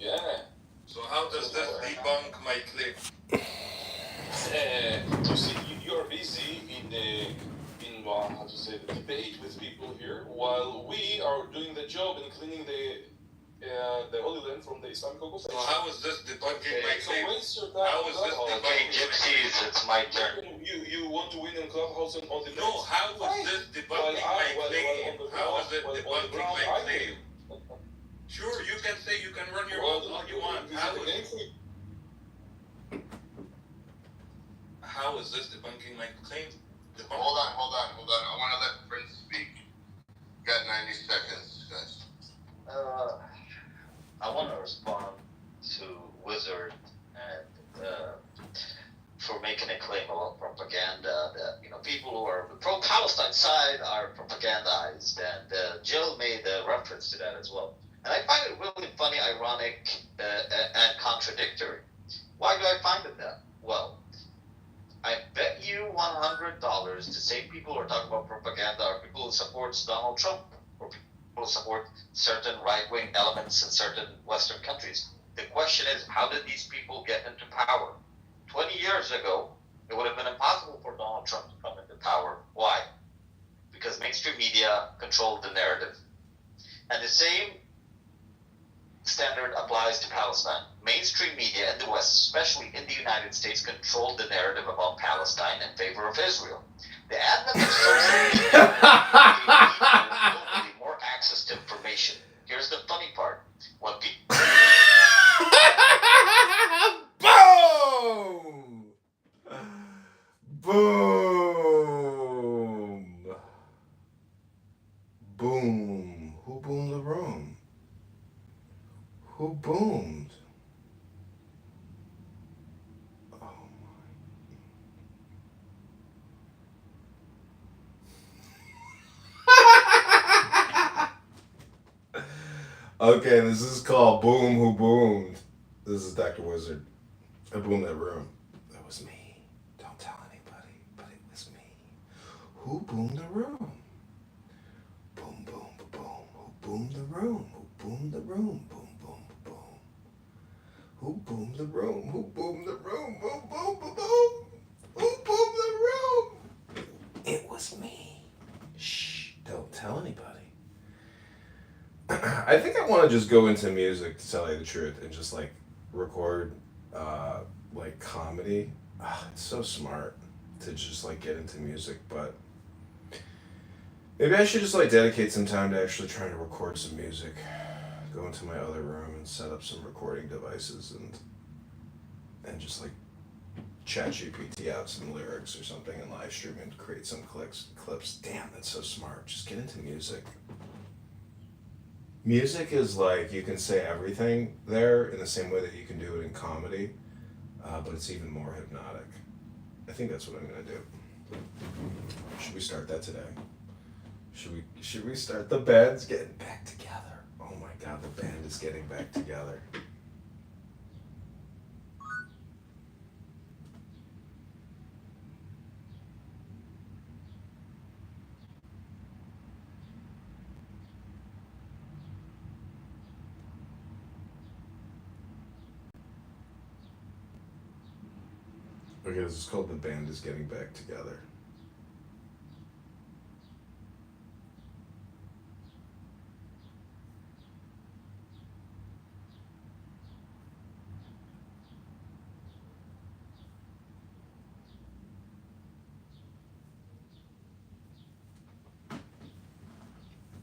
Yeah. So how does this debunk my claim? You see, you're busy how to say, the debate with people here, while we are doing the job in cleaning the Holy Land from the Islamic occupation. So how is this debunking my So claim? waste your time. How is this Okay, debunking gypsies, it's my turn. You want to win in Clubhouse and on the No, how is this debunking my claim? How is it debunking my claim? Sure, you can say you can run your mouth all you want. How is this debunking my claim? Hold on. I want to let Prince speak. Got 90 seconds, guys. I want to respond to Wizard and for making a claim about propaganda that people who are the pro-Palestine side are propagandized, and Jill made a reference to that as well. And I find it really funny, ironic, and contradictory. Why do I find it that? Well, I bet you $100 to say people who are talking about propaganda are people who support Donald Trump or people who support certain right-wing elements in certain Western countries. The question is, how did these people get into power? 20 years ago, it would have been impossible for Donald Trump to come into power. Why? Because mainstream media controlled the narrative. And the same standard applies to Palestine. Mainstream media in the West, especially in the United States, controlled the narrative about Palestine in favor of Israel. The advent of social media gave people globally more access to information. Here's the funny part. When people... Boom! Boom! Who boomed the room? Who boomed? Oh my. Okay, this is called Boom Who Boomed. This is Dr. Wizard. I boomed that room. That was me. Don't tell anybody, but it was me. Who boomed the room? Boom, boom, boom. Who boomed the room? Who boomed the room? Boom, boom, boom. Who boomed the room? Who boomed the room? Boom, boom, boom, boom. Who boomed the room? It was me. Shh, don't tell anybody. I think I want to just go into music, to tell you the truth, and just like record like comedy. It's so smart to just like get into music, but maybe I should just like dedicate some time to actually trying to record some music. Go into my other room and set up some recording devices and just like chat GPT out some lyrics or something and live stream and create some clips. Damn, that's so smart. Just get into music. Music is like, you can say everything there in the same way that you can do it in comedy, but it's even more hypnotic. I think that's what I'm gonna do. Should we start that today? Should we start? The band's getting back together. Oh my god, the band is getting back together. Okay, this is called The Band is Getting Back Together.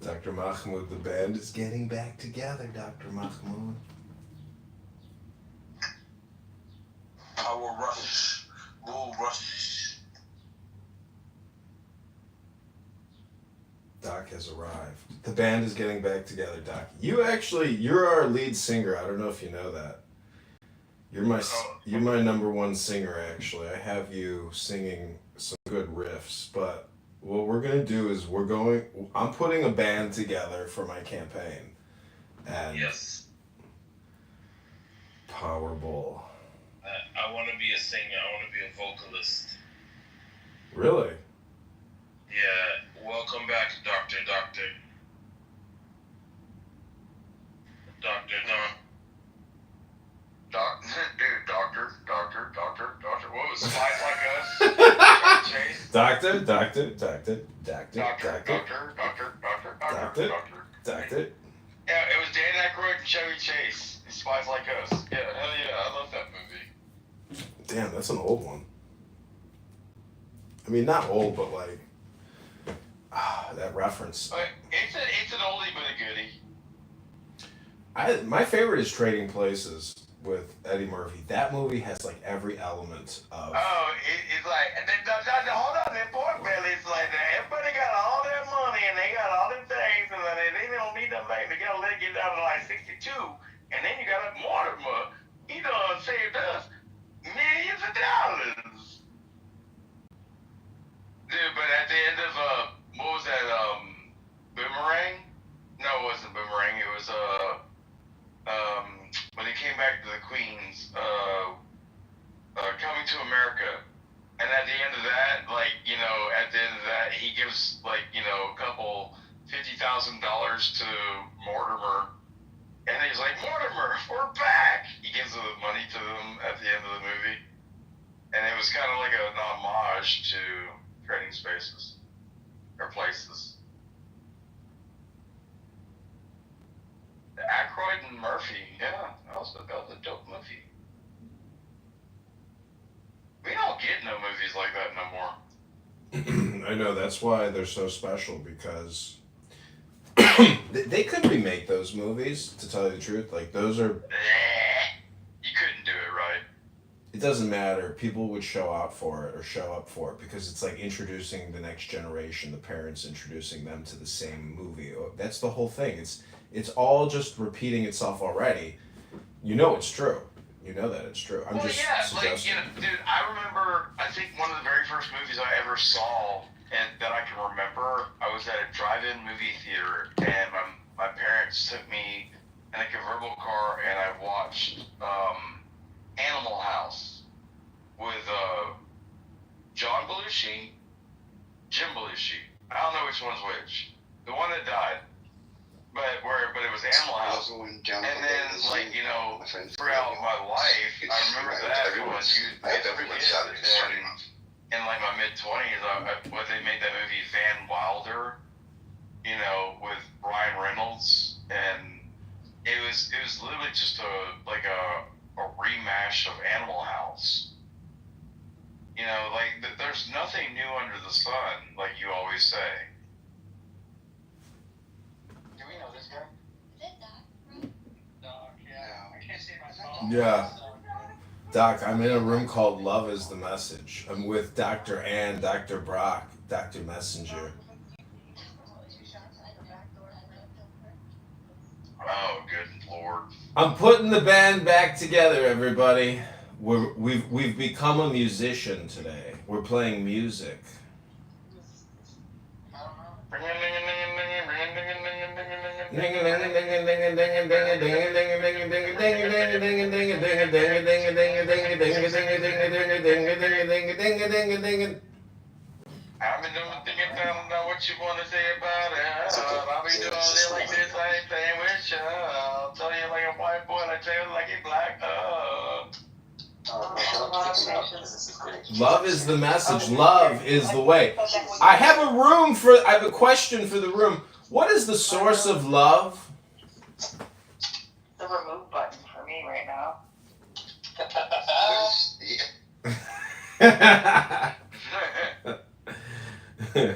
Dr. Mahmoud, the band is getting back together, Dr. Mahmoud. Power rush. Bull rush. Doc has arrived. The band is getting back together, Doc. You're our lead singer. I don't know if you know that. You're my number one singer, actually. I have you singing some good riffs, but what we're gonna do is I'm putting a band together for my campaign. And yes. Powerball. I want to be a singer. I want to be a vocalist. Really? Yeah. Welcome back, Doctor Don. Doctor. Yeah, it was Dan Aykroyd and Chevy Chase. He Spies Like Us. Yeah, hell yeah, I love that movie. Damn, that's an old one. I mean, not old, but like that reference. But it's an oldie but a goodie. My favorite is Trading Places with Eddie Murphy. That movie has like every element of. Oh, it's like, and then hold on, that pork belly's like everybody got all their money and they got all them things and they don't need them back. They gotta let it get down to like 62, and then you got Mortimer. He done saved us millions of dollars. Dude, but at the end of what was that? Boomerang? No, it wasn't Boomerang. It was when he came back to the Queens, Coming to America. And at the end of that, he gives like, a couple $50,000 to Mortimer. And he's like, Mortimer, we're back! He gives the money to them at the end of the movie. And it was kind of like an homage to Trading Spaces. Or Places. Aykroyd and Murphy, yeah, that was a dope movie. We don't get no movies like that no more. I know, that's why they're so special, because they could remake those movies, to tell you the truth. Like, those are... You couldn't do it right. It doesn't matter. People would show up for it, because it's like introducing the next generation, the parents introducing them to the same movie. That's the whole thing. It's all just repeating itself already. You know it's true. You know that it's true. I'm just suggesting. Dude, I remember, I think one of the very first movies I ever saw, and that I can remember, I was at a drive-in movie theater, and my parents took me in a convertible car, and I watched Animal House with John Belushi, Jim Belushi. I don't know which one's which. The one that died. But it was Animal House. And then, throughout my life, I remember that in like my mid-20s, they made that movie Van Wilder, with Ryan Reynolds, and it was literally just a remash of Animal House. There's nothing new under the sun, like you always say. Do we know this guy? Is it Doc? Doc, yeah. I can't see my phone. Yeah. Doc, I'm in a room called Love is the Message. I'm with Dr. Ann, Dr. Brock, Dr. Messenger. Oh, good lord. I'm putting the band back together, everybody. We've become a musician today. We're playing music. I've been doing things I don't know what you want to say about it. I'll be doing it like this, I ain't playing with you. I'll tell you like a white boy, and I tell you like a black. Love is the message. Love is the way. I have a question for the room. What is the source of love? The remove button for me right now.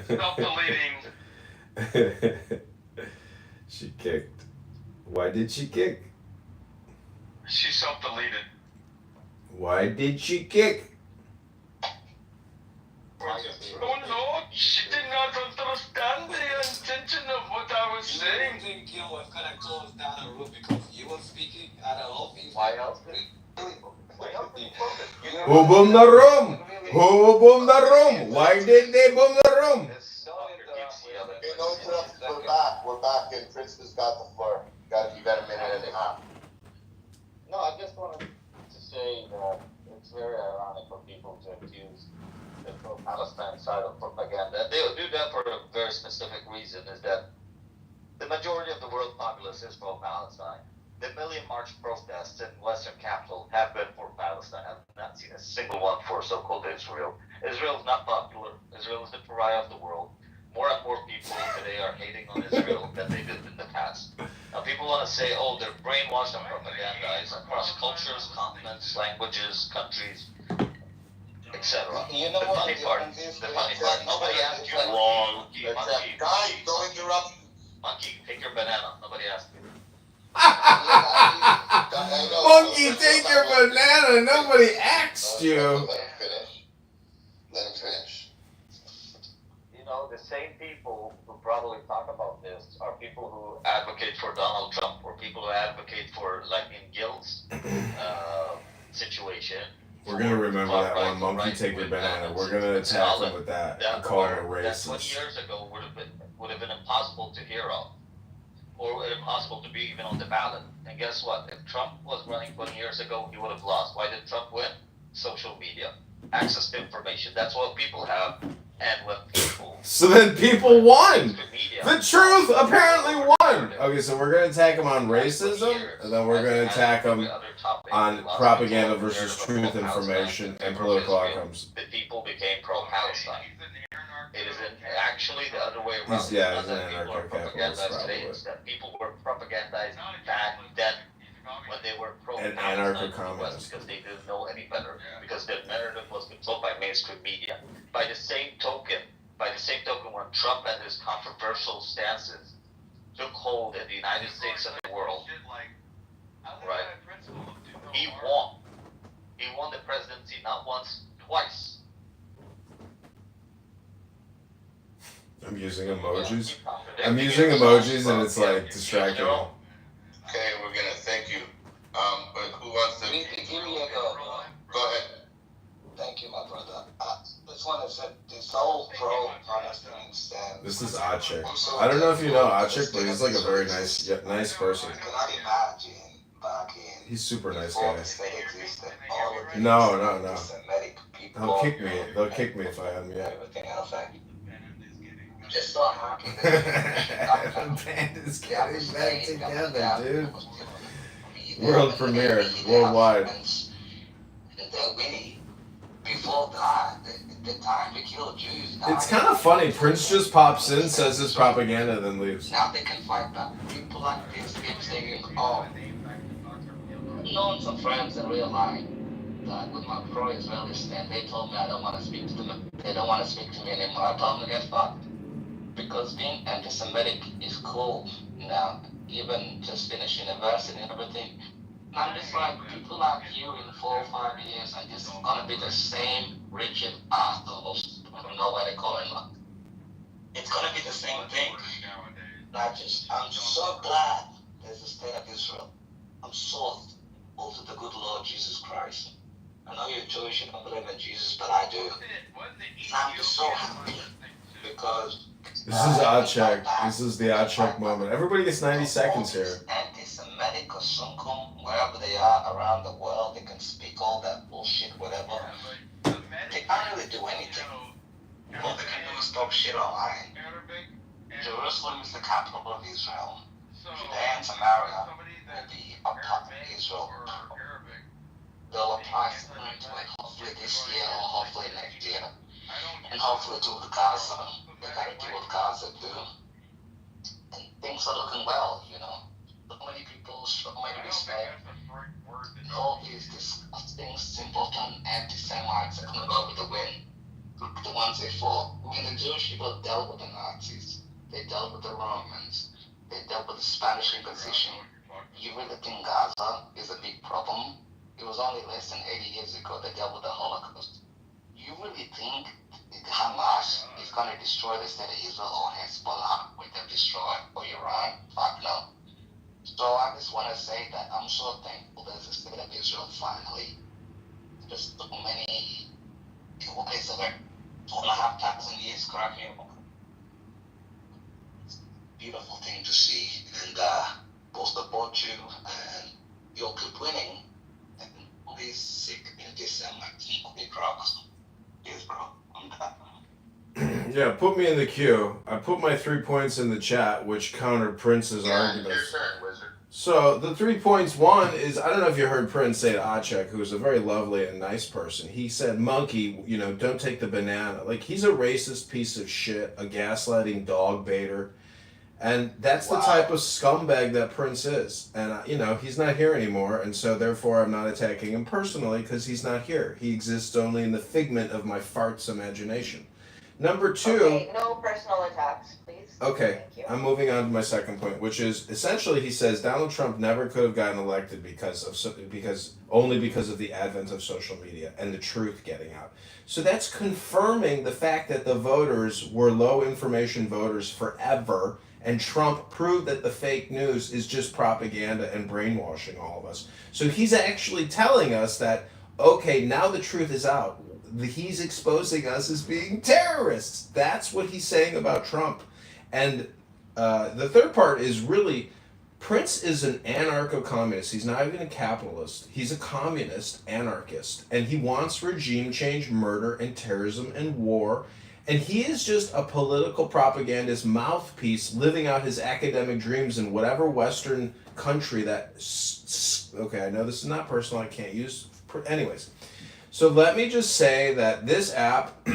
Self-deleting. She kicked. Why did she kick? She self-deleted. Why did she kick? Oh no, she did not understand the intention of what I was saying. think you was gonna close down the room because you were speaking at an office? Why else? Who boomed the room? Who boomed the room? Why did they boom the room? Okay, no interruptions. We're back, and Prince has got the floor. You got a minute and a half. No, I just wanted to say that it's very ironic for people to accuse the pro-Palestine side of propaganda. They do that for a very specific reason, is that the majority of the world populace is pro-Palestine. The Million March protests in Western capital have been for Palestine. I've not seen a single one for so-called Israel. Israel is not popular. Israel is the pariah of the world. More and more people today are hating on Israel than they did in the past. Now, people want to say, oh, they're brainwashed and propagandized across cultures, continents, languages, countries, etc. You know The what funny the part, difference is? nobody asked you. Wrong. Guys, don't interrupt. Monkey, take your banana. Nobody asked you. Monkey, take your banana. Nobody asked you. Let him finish. You know, the same people who probably talk about this are people who advocate for Donald Trump, or people who advocate for, like, in Gil's situation. We're gonna remember that one, Monkey, take your banana. We're gonna attack him with that and call him a That 20 racist. years ago would have been impossible to hear of, or impossible to be even on the ballot. And guess what? If Trump was running 20 years ago, he would have lost. Why did Trump win? Social media, access to information. That's what people have. And when people... So then people won. Media, The truth apparently won. Okay, so we're going to attack him on racism, and then we're going to attack him on propaganda versus truth information and political outcomes. The people became pro-Palestine. It is actually the other way around. He's an anarcho-capitalist, probably. That people were propagandized back then when they were And pro-Palestine anarcho-communist. because they didn't know any better, because their narrative was controlled by mainstream media. By the same token, when Trump and his controversial stances took hold in the United States and the world, right? He won. He won the presidency not once, twice. I'm using emojis. I'm using emojis, and it's like distracting me. Okay, we're gonna thank you. But who wants to? Give me a go. Go ahead. Thank you, my brother. I just want to say this whole pro-Palestine stand. This is Achik. I don't know if you know Achik, but he's like a very nice person. Can I imagine back in He's super nice before guy. the state existed, all of these No. Semitic people, They'll kick me. They'll kick me if I am yet. everything else, like, just so happy. The band is getting back together, dude. World premiere, worldwide. That we, before that, the time we killed Jews. It's kind of funny. Prince just pops in, says his propaganda, then leaves. Now they can fight back. People like this keep saying, oh, I've known some friends in real life that with my pro-Israeli stand, they told me I don't want to speak to them. They don't want to speak to me anymore. I told them to get fucked. Because being anti-Semitic is cool now, even just finish university and everything. I'm just like, people like you in 4 or 5 years are just gonna be the same rigid assholes. I don't know what they call it. It's gonna be the same thing. I'm just so glad there's a state of Israel. I'm so thankful to the good Lord Jesus Christ. I know you're Jewish, you don't believe in Jesus, but I do. And I'm just so happy because This is Achik. This is the Achik moment. Everybody gets 90 seconds here. Anti-Semitic or Sunkum, wherever they are around the world, they can speak all that bullshit, whatever. They can't really do anything. All they can do is talk shit online. Jerusalem is the capital of Israel. Judea and Samaria will be a part of Israel. They'll apply something to it hopefully this year or hopefully next year. And hopefully do with Gaza. They gotta do what Gaza do. And things are looking well, you know. So many people show many respect. All these disgusting, simpleton anti-Semites are gonna go with the wind. The ones they fought. When the Jewish people dealt with the Nazis, they dealt with the Romans, they dealt with the Spanish Inquisition. You really think Gaza is a big problem? It was only less than 80 years ago they dealt with the Holocaust. You really think Hamas is going to destroy the state of Israel or Hezbollah when they destroy or Iran? Fuck no. So I just want to say that I'm so thankful there's a state of Israel finally. Just so many, what is it, 2,500 years, correct me. Beautiful thing to see, and we'll support you, and you'll keep winning. And all these sick anti-Semites, all the drugs. Yes, bro. I'm done. Yeah, put me in the queue. I put my 3 points in the chat, which countered Prince's arguments. Your turn, Wizard. So the 3 points. One is, I don't know if you heard Prince say to Acek, who was a very lovely and nice person. He said, "Monkey, don't take the banana." Like, he's a racist piece of shit, a gaslighting dog baiter, and that's the type of scumbag that Prince is. And he's not here anymore, and so therefore I'm not attacking him personally because he's not here. He exists only in the figment of my fart's imagination. Number 2. Okay, no personal attacks, please. Okay, Thank you. I'm moving on to my second point, which is essentially he says Donald Trump never could have gotten elected because of the advent of social media and the truth getting out. So that's confirming the fact that the voters were low information voters forever, and Trump proved that the fake news is just propaganda and brainwashing all of us. So he's actually telling us that, okay, now the truth is out. He's exposing us as being terrorists. That's what he's saying about Trump. And the third part is really, Prince is an anarcho-communist. He's not even a capitalist. He's a communist anarchist. And he wants regime change, murder, and terrorism, and war. And he is just a political propagandist mouthpiece living out his academic dreams in whatever Western country that... Okay, I know this is not personal. I can't use... Anyways. So let me just say that this app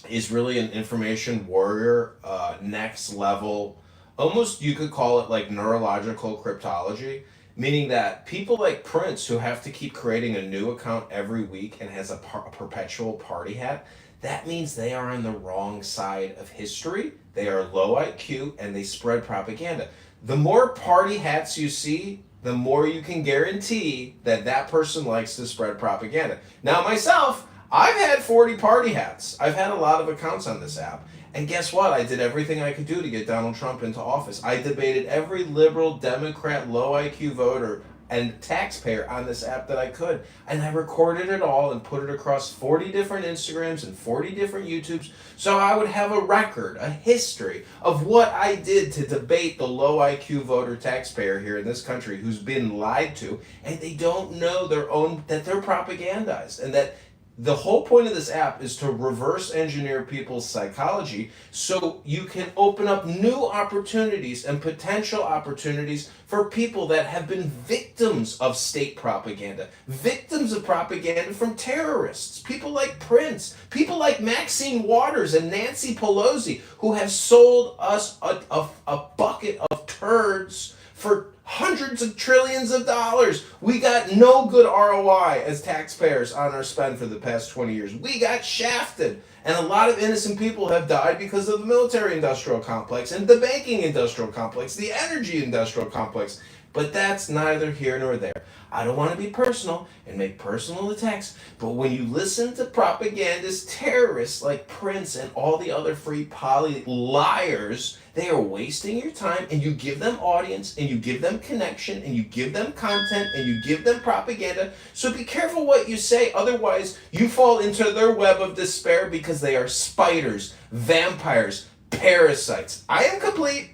is really an information warrior, next level. Almost you could call it like neurological cryptology, meaning that people like Prince, who have to keep creating a new account every week and has a perpetual party hat, that means they are on the wrong side of history. They are low IQ and they spread propaganda. The more party hats you see, the more you can guarantee that that person likes to spread propaganda. Now, myself, I've had 40 party hats. I've had a lot of accounts on this app. And guess what? I did everything I could do to get Donald Trump into office. I debated every liberal, Democrat, low IQ voter and taxpayer on this app that I could. And I recorded it all and put it across 40 different Instagrams and 40 different YouTubes. So I would have a record, a history of what I did to debate the low IQ voter taxpayer here in this country who's been lied to. And they don't know that they're propagandized. And that the whole point of this app is to reverse engineer people's psychology so you can open up new opportunities and potential opportunities for people that have been victims of state propaganda, victims of propaganda from terrorists, people like Prince, people like Maxine Waters and Nancy Pelosi, who have sold us a bucket of turds for hundreds of trillions of dollars. We got no good ROI as taxpayers on our spend for the past 20 years. We got shafted. And a lot of innocent people have died because of the military-industrial complex and the banking-industrial complex, the energy-industrial complex. But that's neither here nor there. I don't want to be personal and make personal attacks, but when you listen to propagandist terrorists like Prince and all the other free poly liars, they are wasting your time, and you give them audience, and you give them connection, and you give them content, and you give them propaganda. So be careful what you say, otherwise you fall into their web of despair because they are spiders, vampires, parasites. I am complete.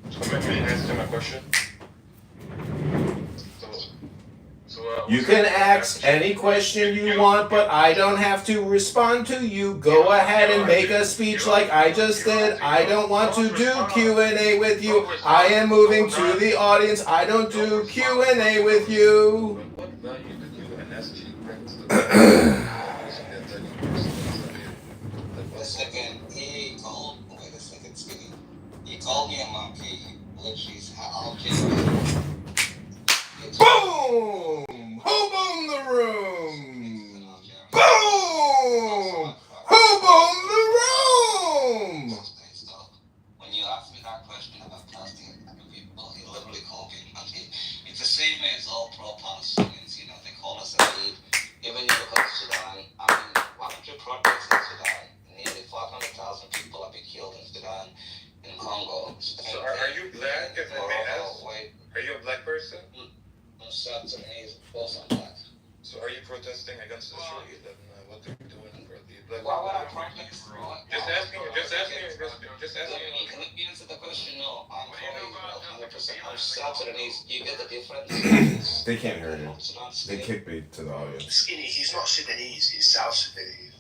So may I ask him a question? You can ask any question you want, but I don't have to respond to you. Go ahead and make a speech like I just did. I don't want to do Q&A with you. I am moving to the audience. I don't do Q&A with you. What value did you and SG bring to the The second, he called me a monkey, which is how Boom! Who boomed the room? Boom! Who boomed the room? When you ask me that question about plastic people, he literally called me a monkey. It's the same way as all pro-Palestinians, they call us a lead. Even you look at Sudan, 100 protests in Sudan, nearly 500,000 people have been killed in Sudan, in Congo. So are you black, if I may ask? Are you a black person? I'm South Sudanese, both I'm black. So are you protesting against Israel and what they're doing for the black Why would I people? protest? Just asking. Can you answer the question? No, I'm probably 100%. I'm South Sudanese. You get the difference? They can't hear you. They kicked me to the audience. Skinny, he's not Sudanese, he's South Sudanese.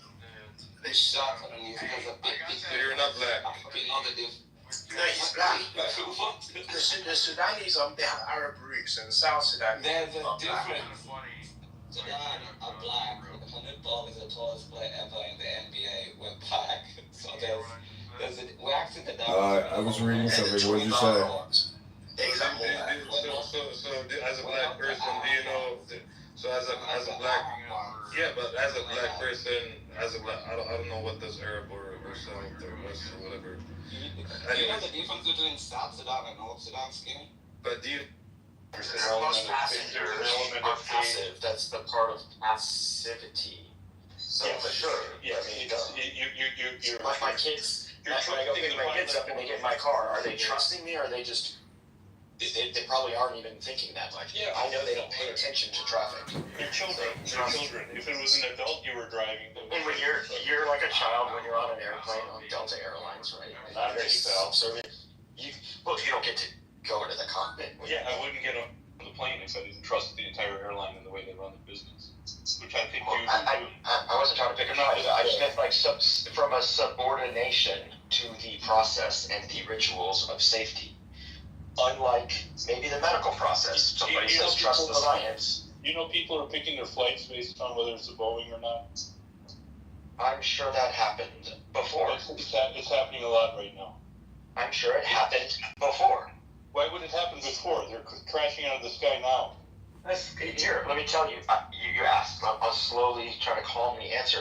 South Sudanese has a big So you're not black. No, he's black. What? The Sudanese, they have Arab roots, and South Sudan. They're are black. different. Sudan are black. Hamid Ball is the tallest player ever in the NBA. We're black. So we're actually the I was reading something. What did you say? Exactly. So as a black person, do you know? So as a black, yeah, but as a black person, I don't know what this Arab or South or West or whatever. Do you know the difference between South Sudan and North Sudan, Skinny? But do you? Most passive. Are passive. That's the part of passivity. So yeah, for sure. Yeah, I mean, you're like my kids. When I go pick my kids up and they get in my car, are they trusting me, or are they just? They probably aren't even thinking that much. Yeah. I know they don't pay attention to traffic. Your children. If it was an adult you were driving. And when you're like a child when you're on an airplane on Delta Airlines, right? Not You're very self-serving. You don't get to go into the cockpit. Yeah, I wouldn't get on the plane if I didn't trust the entire airline and the way they run the business, which I think you do. I wasn't trying to pick a fight. I just meant like from a subordination to the process and the rituals of safety. Unlike maybe the medical process, somebody says trust the science. You know, people are picking their flights based on whether it's a Boeing or not. I'm sure that happened before. It's happening a lot right now. I'm sure it happened before. Why would it happen before? They're crashing out of the sky now. Here, let me tell you. You asked. I'll slowly try to calmly answer.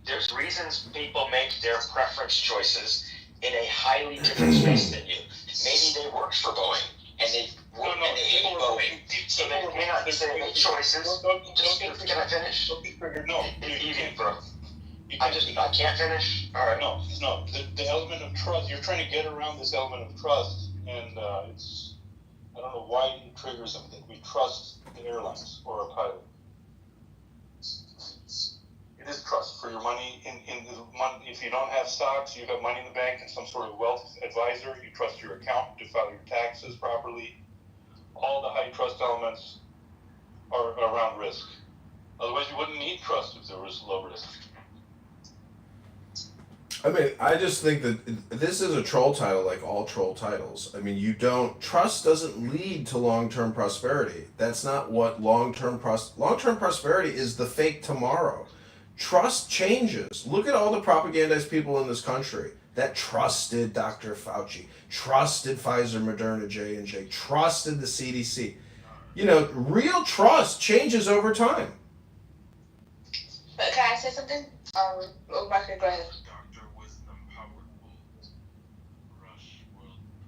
There's reasons people make their preference choices in a highly different space than you. Maybe they worked for Boeing and they hate Boeing, so they may not say they make choices. Can I finish? No, Easy, bro. I can't finish. All right. No. The element of trust. You're trying to get around this element of trust, and it's. I don't know why it triggers them that we trust the airlines or a pilot. It is trust for your money in the money. If you don't have stocks, you have money in the bank and some sort of wealth advisor. You trust your accountant to file your taxes properly. All the high trust elements are around risk. Otherwise, you wouldn't need trust if there was low risk. I mean, I just think that this is a troll title like all troll titles. I mean, trust doesn't lead to long-term prosperity. That's not what long-term prosperity is. The fake tomorrow. Trust changes. Look at all the propagandized people in this country that trusted Dr. Fauci, trusted Pfizer, Moderna, J&J, trusted the CDC. You know, real trust changes over time. But can I say something? Mark, go ahead.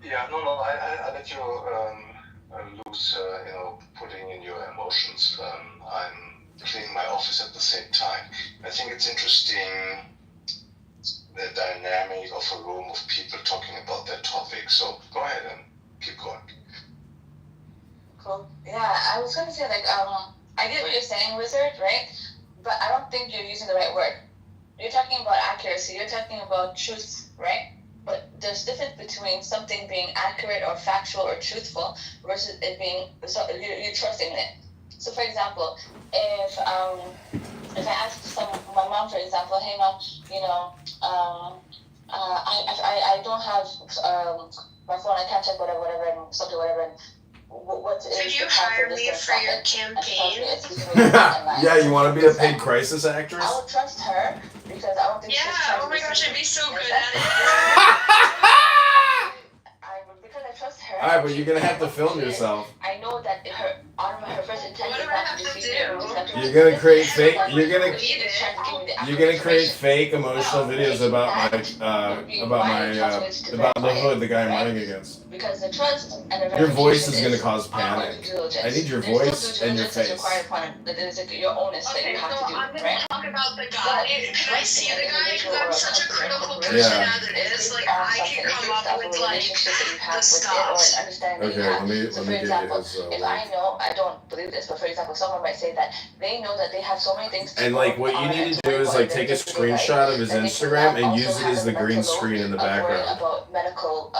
Yeah, no, I let you loose, putting in your emotions. I'm cleaning my office at the same time. I think it's interesting the dynamic of a room of people talking about that topic. So go ahead and keep going. Cool. Yeah, I was gonna say I get what you're saying, Wizard, right? But I don't think you're using the right word. You're talking about accuracy. You're talking about truth, right? But there's difference between something being accurate or factual or truthful versus it being you're trusting in it. So, for example, if I ask my mom, for example, hey mom, I don't have my phone, I can't check whatever, and something, whatever. And what is Could you the time hire for this me and for your campaign? Yeah, you want to be a paid crisis actress? I would trust her because I don't think she's trying oh my gosh, I'd be so good at it. Because I trust her. All right, but you're gonna have to film yourself. I know that her first intent What is do I not have to to deceive me. You're gonna create fake. You're gonna Need it. create fake emotional videos about the hood, the guy I'm running against. Because the trust and the Your voice is gonna verification cause panic. due diligence. I need your There's no voice due and your diligence face. required upon it. That is your onus that Okay, you have so to do, I'm gonna right? talk about the guy. Can I see the guy? Because I'm such a critical person Yeah. as it is. Like, I can come up with like the stuff. Okay, let me So, for get you example, his. if I know, I don't believe this, but for example, someone might say that they know that they have so many things to And do like what you on need and to do is worry like about take a their day-to-day life, screenshot of his that they Instagram cannot and also use it have as the the green mental load screen in the of worrying background. about medical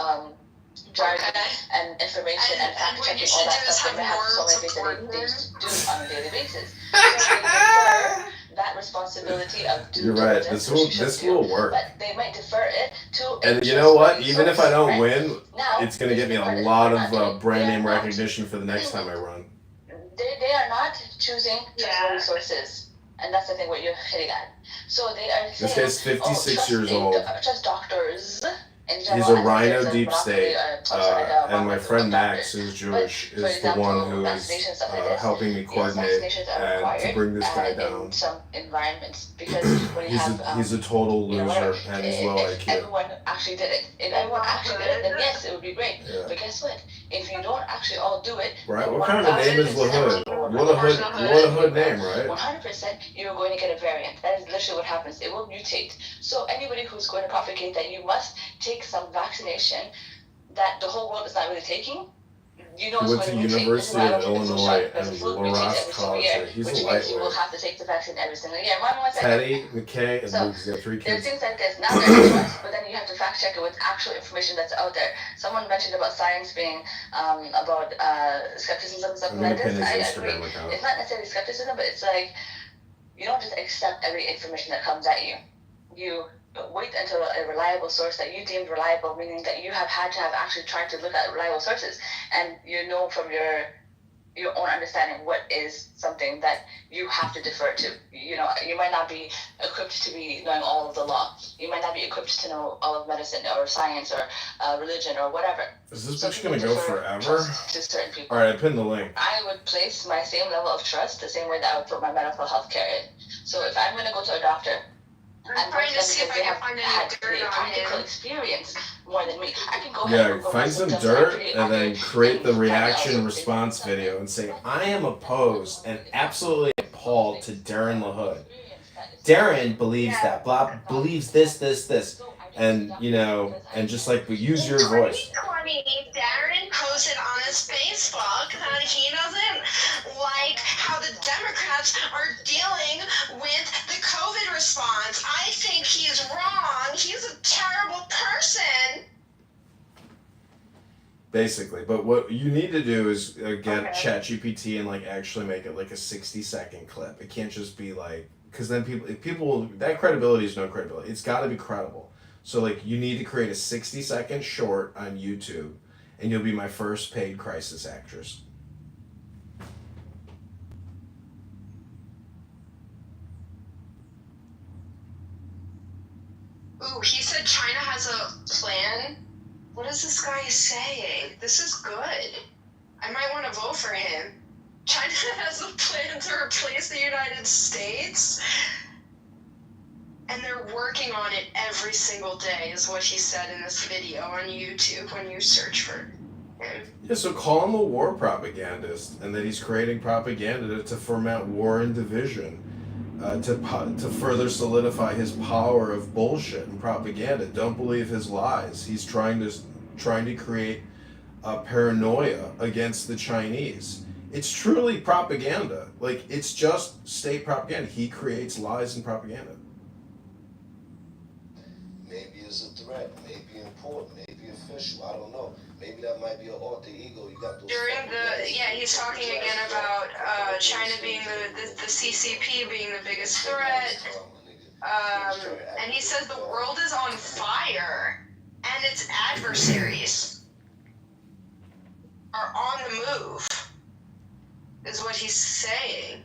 jargon and information and fact what you checking all should that do is stuff. They have have so more many things support that they do on a daily basis. So they defer that responsibility of due You're right. diligence, This which you should will do, work. but they might defer it to And you know what? Even if I don't right? win, Now, it's going to get me a lot of brand name recognition for the next time I run. They are not choosing trustworthy sources, and that's the thing what you're hitting at. So they are saying, This guy's 56 years old. Trust doctors. He's a Rhino deep state, and my friend Max, who's Jewish, is the one who is helping me coordinate and to bring this guy down. In some environments, because when you he's a total loser, and he's low if IQ. everyone actually did it, if everyone actually did it, then yes, it would be great. Yeah. But guess what? If you don't actually all do it, Right? What kind of a name is LaHood? What a hood name, right? 100%, you're going to get a variant. That is literally what happens. It will mutate. So anybody who's going to propagate that you must take some vaccination that the whole world is not really taking, you know, He went to University of Illinois and LaRosse College. He's a lightweight. You will have to take the vaccine every single year. One second. Teddy, McKay, and Luke's got 3 There are kids. things like this. Now there's trust, but then you have to fact check it with actual information that's out there. Someone mentioned about science being about skepticism and something like this. I agree. It's not necessarily skepticism, but it's like you don't just accept every information that comes at you. You wait until a reliable source that you deemed reliable, meaning that you have had to have actually tried to look at reliable sources, and you know from your own understanding what is something that you have to defer to. You know, you might not be equipped to be knowing all of the law. You might not be equipped to know all of medicine or science or religion or whatever. Is this bitch gonna go forever? To certain people. Alright, I pinned the link. I would place my same level of trust the same way that I would put my medical health care in. So if I'm going to go to a doctor, I'm trying to see if I can find any dirt on practical experience more than me. I can go ahead and find some dirt and then create the reaction response video and say, I am opposed and absolutely appalled to Darren LaHood. Darren believes that, believes this. And, you know, and just like, use your voice. 2020, Darren posted on his Facebook that he doesn't like how the Democrats are dealing with the COVID response. I think he's wrong. He's a terrible person. Basically, but what you need to do is get ChatGPT and like actually make it like a 60-second clip. It can't just be like, because then people that credibility is no credibility. It's got to be credible. So like you need to create a 60-second short on YouTube, and you'll be my first paid crisis actress. Ooh, he said China has a plan. What is this guy saying? This is good. I might want to vote for him. China has a plan to replace the United States. And they're working on it every single day, is what he said in this video on YouTube when you search for him. Yeah, so call him a war propagandist, and that he's creating propaganda to foment war and division, to further solidify his power of bullshit and propaganda. Don't believe his lies. He's trying to create a paranoia against the Chinese. It's truly propaganda. Like, it's just state propaganda. He creates lies and propaganda. Maybe it's a threat, maybe important, maybe official, I don't know. Maybe that might be an alter ego. You got those he's talking again about China being the CCP being the biggest threat. And he says the world is on fire and its adversaries are on the move, is what he's saying.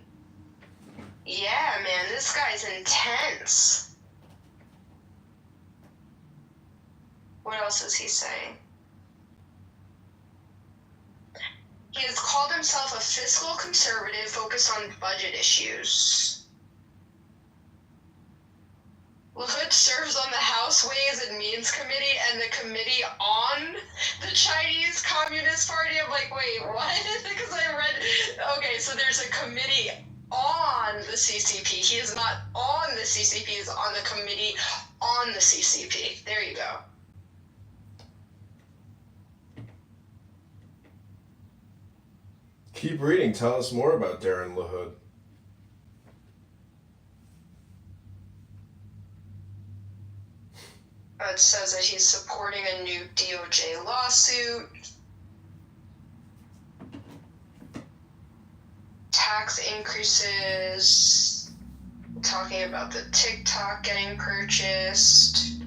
Yeah, man, this guy's intense. What else is he saying? He has called himself a fiscal conservative focused on budget issues. LaHood serves on the House Ways and Means Committee and the Committee on the Chinese Communist Party. I'm like, wait, what? Because I read, okay, so there's a committee on the CCP. He is not on the CCP, he is on the committee on the CCP. There you go. Keep reading. Tell us more about Darren LaHood. It says that he's supporting a new DOJ lawsuit. Tax increases. Talking about the TikTok getting purchased.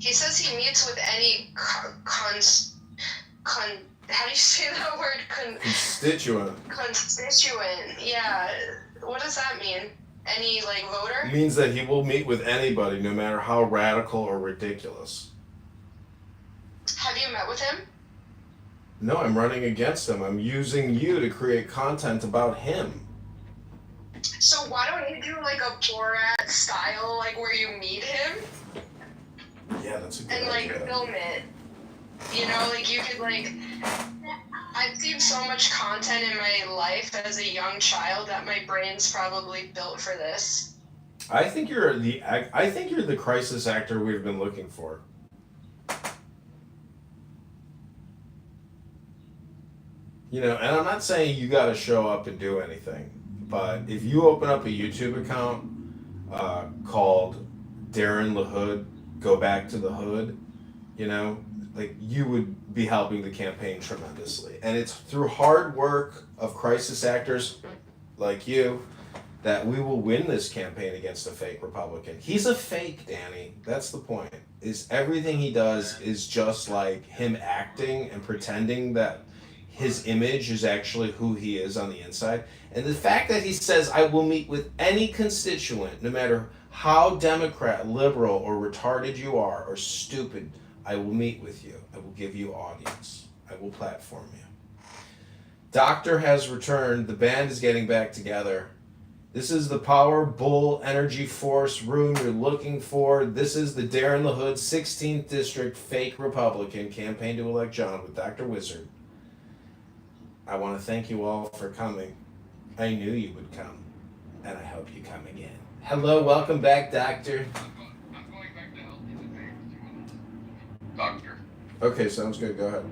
He says he meets with any how do you say that word? Constituent. Constituent. Yeah. What does that mean? Any voter? It means that he will meet with anybody, no matter how radical or ridiculous. Have you met with him? No, I'm running against him. I'm using you to create content about him. So why don't you do a Borat style, where you meet him? Yeah, that's a good and idea. Film it. You could I've seen so much content in my life as a young child that my brain's probably built for this. I think you're the crisis actor we've been looking for. And I'm not saying you got to show up and do anything, but if you open up a YouTube account called Darren LaHood, Go Back to the Hood, you would be helping the campaign tremendously. And it's through hard work of crisis actors like you that we will win this campaign against a fake Republican. He's a fake, Danny. That's the point. Is everything he does is just like him acting and pretending that his image is actually who he is on the inside. And the fact that he says, I will meet with any constituent, no matter how Democrat, liberal, or retarded you are, or stupid, I will meet with you. I will give you audience. I will platform you. Doctor has returned. The band is getting back together. This is the power, bull, energy force room you're looking for. This is the Darren LaHood 16th District fake Republican campaign to elect John with Dr. Wizard. I want to thank you all for coming. I knew you would come, and I hope you come again. Hello, welcome back, Doctor. I'm going back to help you today. Doctor. Okay, sounds good. Go ahead.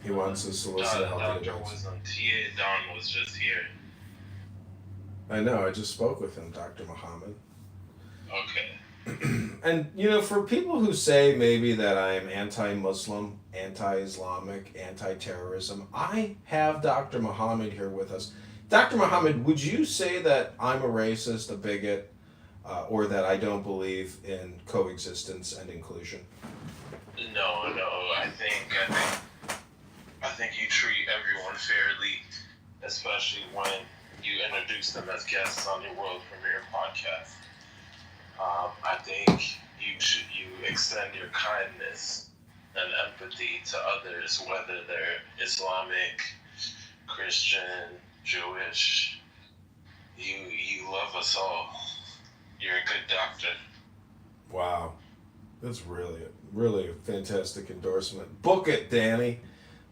He wants to solicit help. Dr. Wisdom. TA Don was just here. I know, I just spoke with him, Dr. Muhammad. Okay. And, for people who say maybe that I am anti-Muslim, anti-Islamic, anti-terrorism, I have Dr. Muhammad here with us. Dr. Muhammad, would you say that I'm a racist, a bigot, or that I don't believe in coexistence and inclusion? No. I think you treat everyone fairly, especially when you introduce them as guests on your world premiere podcast. I think you extend your kindness and empathy to others, whether they're Islamic, Christian, Jewish. You love us all. You're a good doctor. Wow. That's really a fantastic endorsement. Book it, Danny.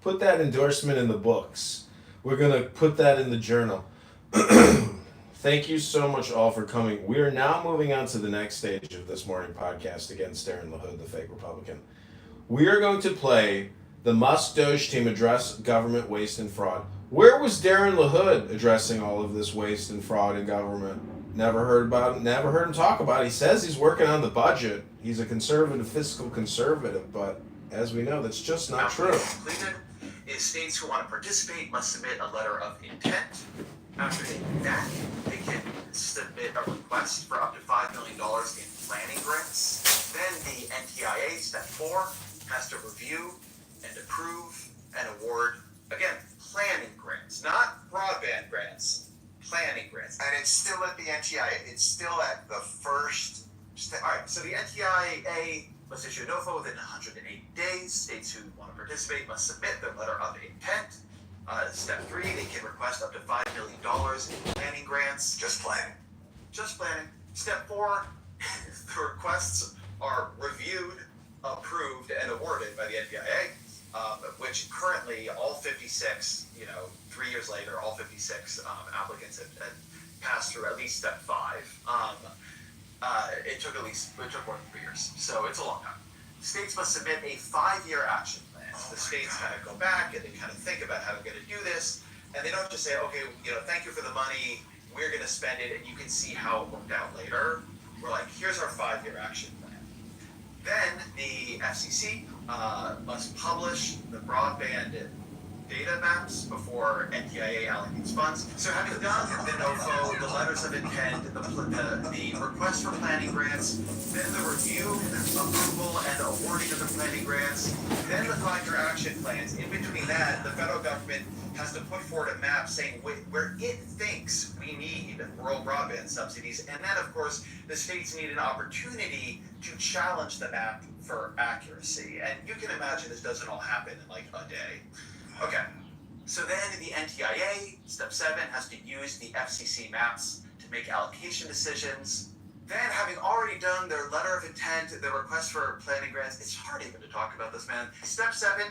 Put that endorsement in the books. We're going to put that in the journal. Thank you so much all for coming. We are now moving on to the next stage of this morning podcast against Darren LaHood, the fake Republican. We are going to play the Musk Doge team address government waste and fraud. Where was Darren LaHood addressing all of this waste and fraud in government? Never heard about it, never heard him talk about it. He says he's working on the budget. He's a conservative, fiscal conservative, but as we know, that's just not true. Completed is states who want to participate must submit a letter of intent. After they do that, they can submit a request for up to $5 million in planning grants. Then the NTIA, step 4, has to review and approve and award, again, planning grants, not broadband grants, planning grants. And it's still at the NTIA. It's still at the first step. All right, so the NTIA must issue a NOFA within 108 days. States who want to participate must submit their letter of intent. Step 3, they can request up to $5 million in planning grants. Just planning. Just planning. Step 4, the requests are reviewed, approved, and awarded by the NTIA, which currently all 56, 3 years later, all 56 applicants have passed through at least step 5. It took more than 3 years, so it's a long time. States must submit a 5-year action plan. The states kind of go back and they kind of think about how they're going to do this, and they don't just say, okay, thank you for the money, we're going to spend it, and you can see how it worked out later. We're like, here's our 5-year action plan. Then the FCC must publish the broadband data maps before NTIA allocates funds. So having done the NOFO, the letters of intent, the request for planning grants, then the review, approval, and awarding of the planning grants, then the 5-year action plans. In between that, the federal government has to put forward a map saying where it thinks we need rural broadband subsidies. And then, of course, the states need an opportunity to challenge the map for accuracy. And you can imagine this doesn't all happen in like a day. Okay, so then the NTIA, step 7, has to use the FCC maps to make allocation decisions. Then, having already done their letter of intent, the request for planning grants, it's hard even to talk about this, man. Step 7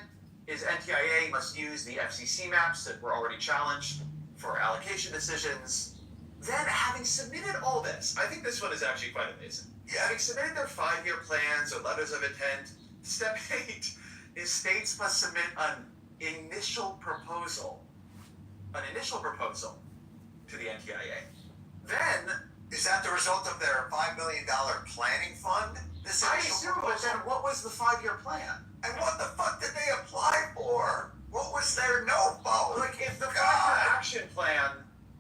is NTIA must use the FCC maps that were already challenged for allocation decisions. Then, having submitted all this, I think this one is actually quite amazing. Having submitted their 5-year plans or letters of intent, step 8 is states must submit an initial proposal to the NTIA. Then, is that the result of their $5 million planning fund? This I assume, but then what was the 5-year plan? And what the fuck did they apply for? What was their NOFO? Like, if the 5-year action plan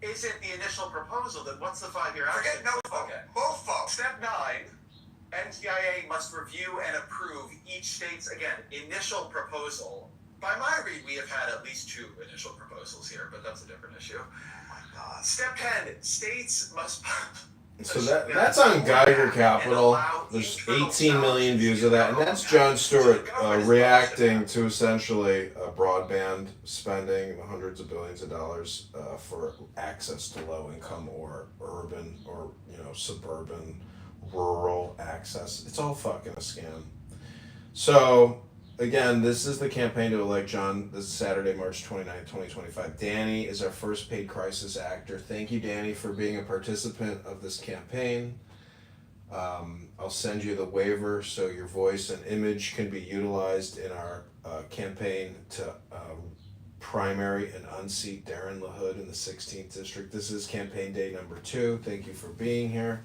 isn't the initial proposal, then what's the 5-year action? Forget NOFO. Okay. MOFO. Step 9, NTIA must review and approve each state's, again, initial proposal. By my read, we have had at least 2 initial proposals here, but that's a different issue. Oh my God. Step 10, states must... So that's on Geiger Capital. There's 18 million views of that, and that's Jon Stewart reacting to essentially broadband spending hundreds of billions of dollars for access to low-income or urban or suburban, rural access. It's all fucking a scam. So again, this is the campaign to elect John this Saturday, March 29th, 2025. Danny is our first paid crisis actor. Thank you, Danny, for being a participant of this campaign. I'll send you the waiver so your voice and image can be utilized in our campaign to primary and unseat Darren LaHood in the 16th District. This is campaign day number 2. Thank you for being here.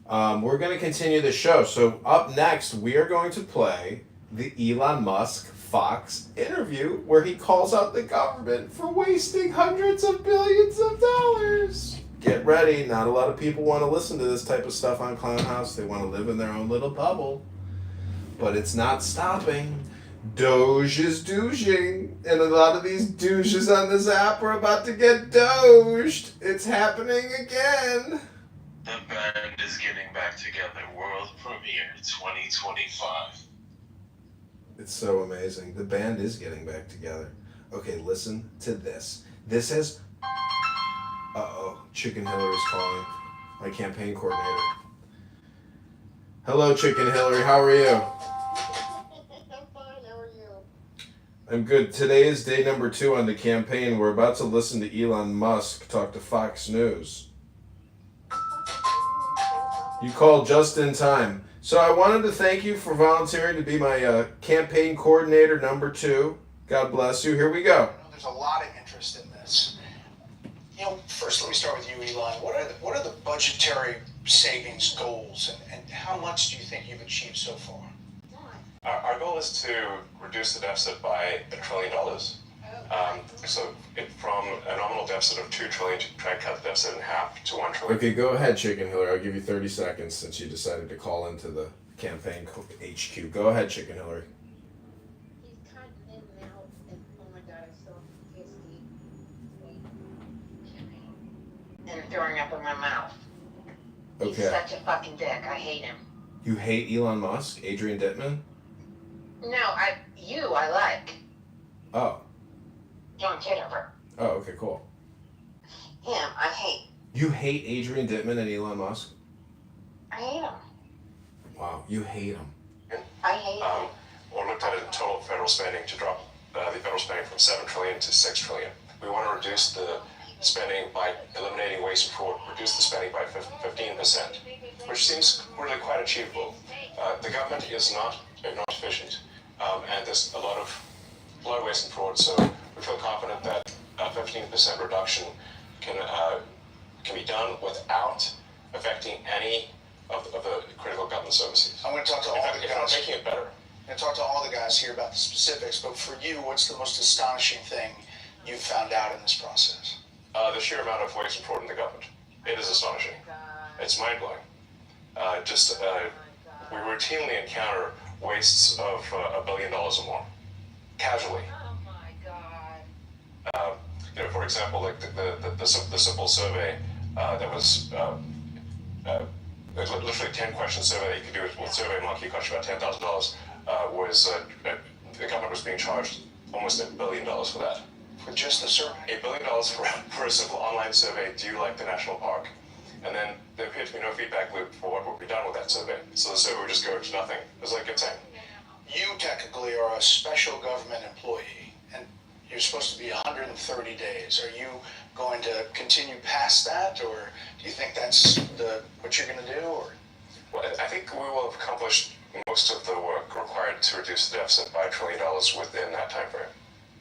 We're going to continue the show. So up next, we are going to play the Elon Musk Fox interview where he calls out the government for wasting hundreds of billions of dollars. Get ready. Not a lot of people want to listen to this type of stuff on Clown House. They want to live in their own little bubble. But it's not stopping. Doge is douging. And a lot of these douches on this app are about to get doged. It's happening again. The band is getting back together. World premiere 2025. It's so amazing. The band is getting back together. Okay, listen to this. This has... Uh-oh. Chicken Hillary's calling. My campaign coordinator. Hello, Chicken Hillary. How are you? I'm fine. How are you? I'm good. Today is day number 2 on the campaign. We're about to listen to Elon Musk talk to Fox News. You called just in time. So I wanted to thank you for volunteering to be my campaign coordinator number 2. God bless you. Here we go. There's a lot of interest in this. First let me start with you, Elon. What are the budgetary savings goals, and how much do you think you've achieved so far? Our goal is to reduce the deficit by $1 trillion. From a nominal deficit of $2 trillion to try and cut the deficit in half to $1 trillion. Okay, go ahead, Chicken Hillary. I'll give you 30 seconds since you decided to call into the campaign HQ. Go ahead, Chicken Hillary. He's kind of in and out, and oh my God, I saw his and throwing up in my mouth. Okay. He's such a fucking dick. I hate him. You hate Elon Musk? Adrian Dittman? No, I like. Oh. John Kitover. Oh, okay, cool. Him, I hate. You hate Adrian Dittman and Elon Musk? I hate him. Wow, you hate him. I hate him. We looked at it in total federal spending to drop the federal spending from $7 trillion to $6 trillion. We want to reduce the spending by eliminating waste and fraud, reduce the spending by 15%, which seems really quite achievable. The government is not efficient, and there's a lot of waste and fraud, so we feel confident that a 15% reduction can be done without affecting any of the critical government services. I'm going to talk to all the guys. If not making it better. going to talk to all the guys here about the specifics, but for you, what's the most astonishing thing you've found out in this process? The sheer amount of waste and fraud in the government. It is astonishing. It's mind-blowing. We routinely encounter wastes of $1 billion or more, casually. Oh my God. For example, like the simple survey that was literally 10-question survey that you could do with SurveyMonkey, cost you about $10,000. The government was being charged almost $1 billion for that. For just the survey? $1 billion for a simple online survey. Do you like the national park? And then there appeared to be no feedback loop for what would be done with that survey. So the survey would just go to nothing. It was like insane. You technically are a special government employee, and you're supposed to be 130 days. Are you going to continue past that, or do you think that's what you're going to do? Or? Well, I think we will have accomplished most of the work required to reduce the deficit by $1 trillion within that time frame.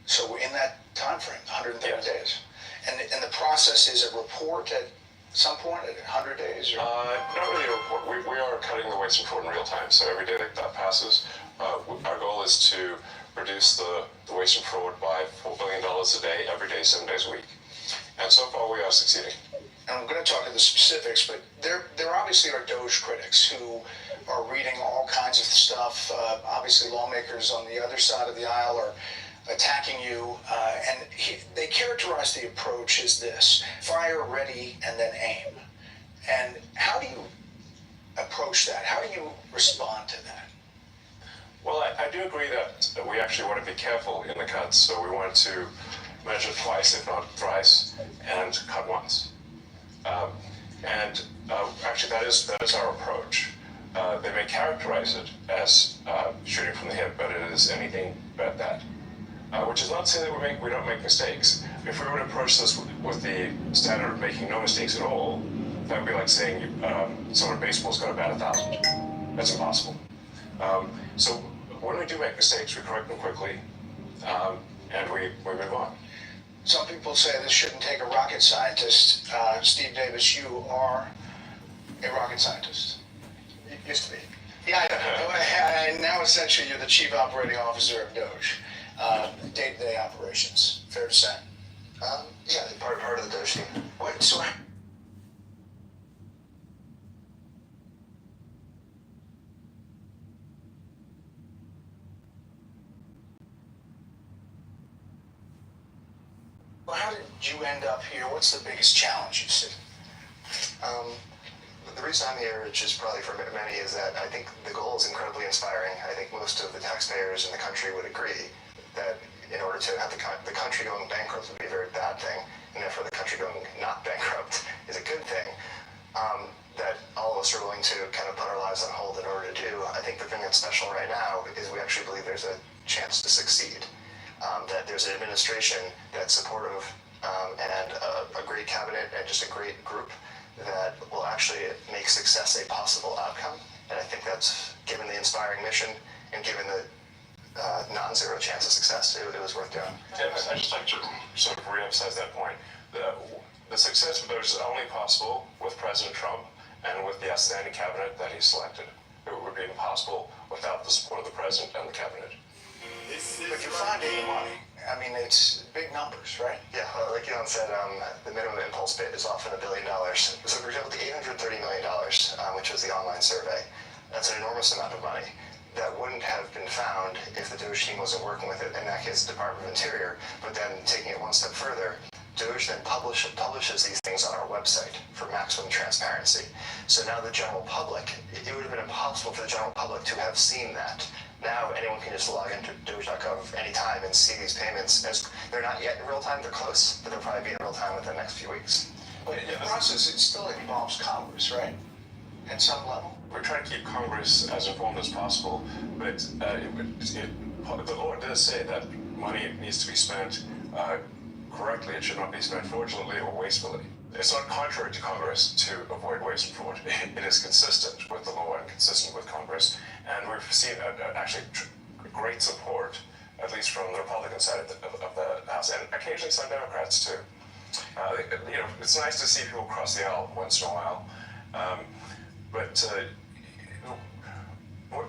So in that time frame, 130 yes. days. And the process is a report at some point at 100 days? Or? Not really a report. We are cutting the waste and fraud in real time. So every day that passes, our goal is to reduce the waste and fraud by $4 billion a day, every day, 7 days a week. And so far we are succeeding. And I'm going to talk to the specifics, but there obviously are Doge critics who are reading all kinds of stuff. Obviously lawmakers on the other side of the aisle are attacking you, and they characterize the approach as this: fire, ready, and then aim. And how do you approach that? How do you respond to that? Well, I do agree that we actually want to be careful in the cuts, so we want to measure twice, if not thrice, and cut once. Actually, that is our approach. They may characterize it as shooting from the hip, but it is anything but that. Which is not to say that we don't make mistakes. If we would approach this with the standard of making no mistakes at all, that would be like saying someone in baseball's got to bat 1,000. That's impossible. So when we do make mistakes, we correct them quickly, and we move on. Some people say this shouldn't take a rocket scientist. Steve Davis, you are a rocket scientist. You used to be. Yeah, and now essentially you're the chief operating officer of Doge. Day-to-day operations. Fair to say? Yeah, part of the Doge team. Wait, so how did you end up here? What's the biggest challenge you see? The reason I'm here, which is probably for many, is that I think the goal is incredibly inspiring. I think most of the taxpayers in the country would agree that in order to have the country going bankrupt would be a very bad thing, and therefore the country going not bankrupt is a good thing. That all of us are willing to kind of put our lives on hold in order to do. I think the thing that's special right now is we actually believe there's a chance to succeed. That there's an administration that's supportive and a great cabinet and just a great group that will actually make success a possible outcome. And I think that's, given the inspiring mission and given the non-zero chance of success, it was worth doing. I'd just like to sort of re-emphasize that point. The success of those is only possible with President Trump and with the outstanding cabinet that he selected. It would be impossible without the support of the president and the cabinet. But you're finding the money. I mean, it's big numbers, right? Yeah, like Elon said, the minimum impulse bid is often $1 billion. So for example, the $830 million, which was the online survey, that's an enormous amount of money that wouldn't have been found if the Doge team wasn't working with it, in that case, the Department of Interior. But then taking it one step further, Doge then publishes these things on our website for maximum transparency. So now the general public, it would have been impossible for the general public to have seen that. Now anyone can just log into Doge.gov anytime and see these payments. As they're not yet in real time, they're close, but they'll probably be in real time within the next few weeks. But in the process, it still involves Congress, right? At some level. We're trying to keep Congress as informed as possible, but the law does say that money needs to be spent correctly. It should not be spent fraudulently or wastefully. It's not contrary to Congress to avoid waste and fraud. It is consistent with the law and consistent with Congress. And we've seen actually great support, at least from the Republican side of the House, and occasionally some Democrats too. It's nice to see people cross the aisle once in a while. But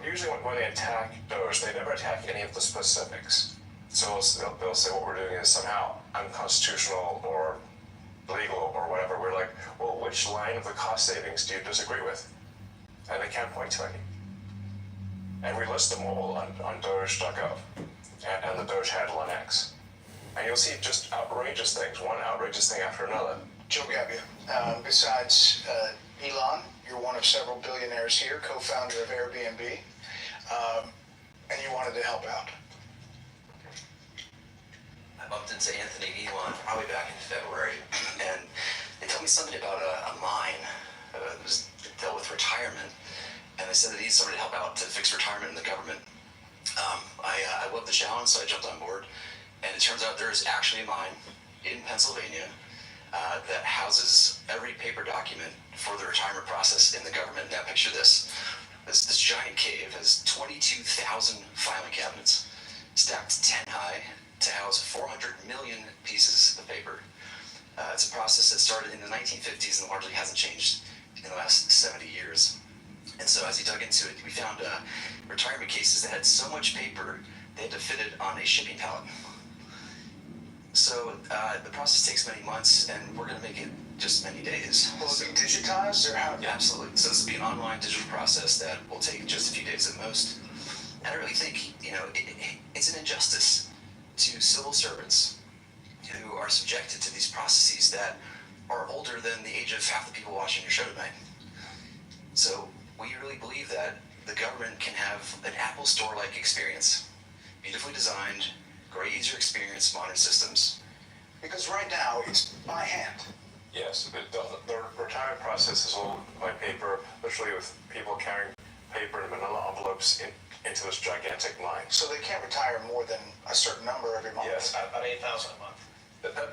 Usually when they attack Doge, they never attack any of the specifics. So they'll say what we're doing is somehow unconstitutional or legal or whatever. We're like, well, which line of the cost savings do you disagree with? And they can't point to any. And we list them all on Doge.gov and the Doge handle on X. And you'll see just outrageous things, one outrageous thing after another. Joe Gabbia, besides Elon, you're one of several billionaires here, co-founder of Airbnb, and you wanted to help out. I bumped into Anthony Elon probably back in February, and they told me something about a mine that was dealt with retirement, and they said that he needs somebody to help out to fix retirement in the government. I loved the challenge, so I jumped on board, and it turns out there is actually a mine in Pennsylvania that houses every paper document for the retirement process in the government. Now picture this. This giant cave has 22,000 filing cabinets stacked 10 high to house 400 million pieces of paper. It's a process that started in the 1950s and largely hasn't changed in the last 70 years. And so as he dug into it, we found retirement cases that had so much paper, they had to fit it on a shipping pallet. So the process takes many months, and we're going to make it just many days. Will it be digitized, or how? Yeah, absolutely. So this will be an online digital process that will take just a few days at most. And I really think, it's an injustice to civil servants who are subjected to these processes that are older than the age of half the people watching your show tonight. So we really believe that the government can have an Apple Store-like experience, beautifully designed, great user experience, modern systems. Because right now, it's by hand. Yes, the retirement process is all by paper, literally with people carrying paper in manila envelopes into this gigantic mine. So they can't retire more than a certain number every month? Yes. About 8,000 a month.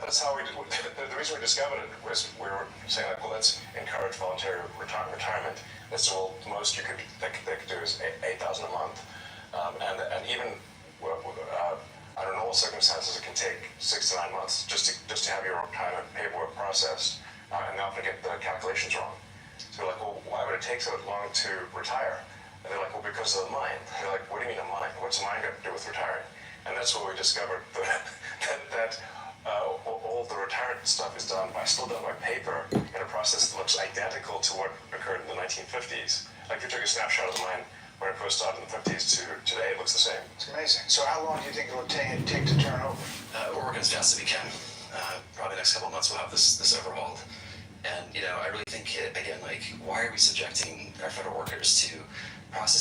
That's how we did. The reason we discovered it was we were saying, like, well, let's encourage voluntary retirement. And so most they could do is 8,000 a month, and even under normal circumstances, it can take 6 to 9 months just to have your retirement paperwork processed, and they often get the calculations wrong. So we're like, well, why would it take so long to retire? And they're like, well, because of the mine. They're like, what do you mean a mine? What's a mine got to do with retiring? And that's where we discovered that all the retirement stuff is still done by paper in a process that looks identical to what occurred in the 1950s. Like, if you took a snapshot of the mine when it first started in the 50s to today, it looks the same. It's amazing. So how long do you think it'll take to turn over? We're working as fast as we can. Probably next couple of months we'll have this overhauled. And, I really think, again, why are we subjecting our federal workers to processes